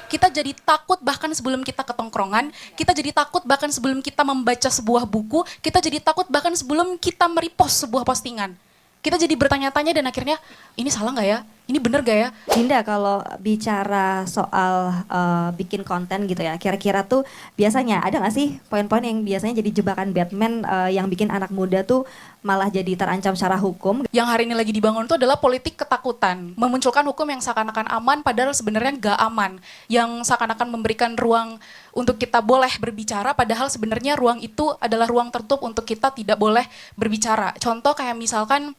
Kita jadi takut bahkan sebelum kita ke tongkrongan, kita jadi takut bahkan sebelum kita membaca sebuah buku, kita jadi takut bahkan sebelum kita merepost sebuah postingan. Kita jadi bertanya-tanya dan akhirnya, ini salah nggak ya? Ini bener gak ya? Dinda, kalau bicara soal bikin konten gitu ya, kira-kira tuh biasanya ada nggak sih poin-poin yang biasanya jadi jebakan Batman yang bikin anak muda tuh malah jadi terancam secara hukum? Yang hari ini lagi dibangun itu adalah politik ketakutan. Memunculkan hukum yang seakan-akan aman padahal sebenarnya nggak aman. Yang seakan-akan memberikan ruang untuk kita boleh berbicara padahal sebenarnya ruang itu adalah ruang tertutup untuk kita tidak boleh berbicara. Contoh kayak misalkan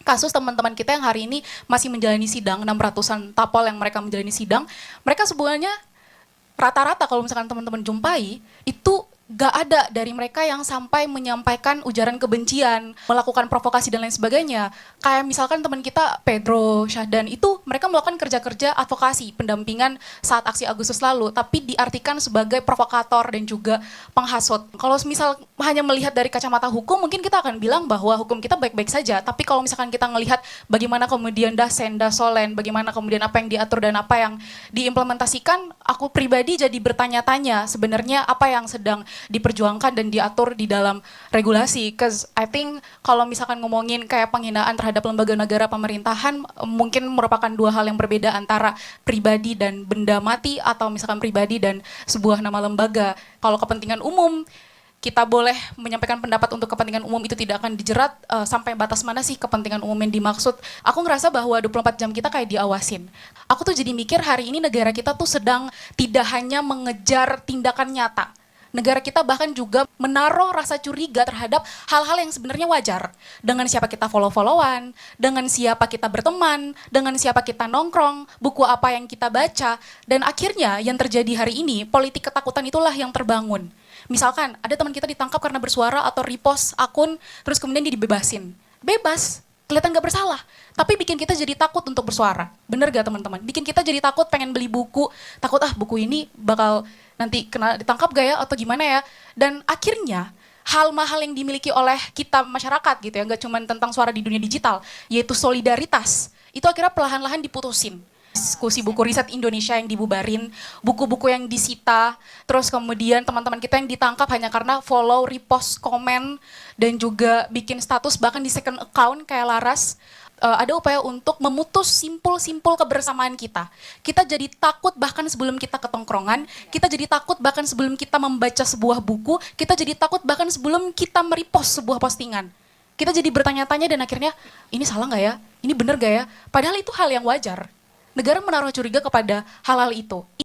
kasus teman-teman kita yang hari ini masih menjalani sidang, 600-an tapol yang mereka menjalani sidang, mereka sebenarnya rata-rata kalau misalkan teman-teman jumpai, itu gak ada dari mereka yang sampai menyampaikan ujaran kebencian, melakukan provokasi dan lain sebagainya. Kayak misalkan teman kita Pedro, Syahdan, itu mereka melakukan kerja-kerja advokasi, pendampingan saat aksi Agustus lalu, tapi diartikan sebagai provokator dan juga penghasut. Kalau misal hanya melihat dari kacamata hukum, mungkin kita akan bilang bahwa hukum kita baik-baik saja, tapi kalau misalkan kita melihat bagaimana kemudian dasen, dasolen, bagaimana kemudian apa yang diatur dan apa yang diimplementasikan, aku pribadi jadi bertanya-tanya sebenarnya apa yang sedang diperjuangkan dan diatur di dalam regulasi. Cause I think kalau misalkan ngomongin kayak penghinaan terhadap lembaga negara pemerintahan, mungkin merupakan dua hal yang berbeda antara pribadi dan benda mati atau misalkan pribadi dan sebuah nama lembaga. Kalau kepentingan umum, kita boleh menyampaikan pendapat untuk kepentingan umum itu tidak akan dijerat, sampai batas mana sih kepentingan umum yang dimaksud. Aku ngerasa bahwa 24 jam kita kayak diawasin. Aku tuh jadi mikir hari ini negara kita tuh sedang tidak hanya mengejar tindakan nyata. Negara kita bahkan juga menaruh rasa curiga terhadap hal-hal yang sebenarnya wajar. Dengan siapa kita follow-followan, dengan siapa kita berteman, dengan siapa kita nongkrong, buku apa yang kita baca. Dan akhirnya yang terjadi hari ini, politik ketakutan itulah yang terbangun. Misalkan ada teman kita ditangkap karena bersuara atau repost akun, terus kemudian dia dibebasin. Bebas, kelihatan gak bersalah. Tapi bikin kita jadi takut untuk bersuara. Bener gak teman-teman? Bikin kita jadi takut pengen beli buku, takut buku ini bakal nanti kena ditangkap gak ya atau gimana ya. Dan akhirnya hal mahal yang dimiliki oleh kita masyarakat gitu ya, gak cuma tentang suara di dunia digital, yaitu solidaritas, itu akhirnya perlahan-lahan diputusin. Diskusi buku riset Indonesia yang dibubarin, buku-buku yang disita, terus kemudian teman-teman kita yang ditangkap hanya karena follow, repost, komen, dan juga bikin status bahkan di second account kayak Laras. Ada upaya untuk memutus simpul-simpul kebersamaan kita. Kita jadi takut bahkan sebelum kita ke tongkrongan, kita jadi takut bahkan sebelum kita membaca sebuah buku, kita jadi takut bahkan sebelum kita merepost sebuah postingan. Kita jadi bertanya-tanya dan akhirnya, ini salah nggak ya? Ini bener nggak ya? Padahal itu hal yang wajar. Negara menaruh curiga kepada hal-hal itu.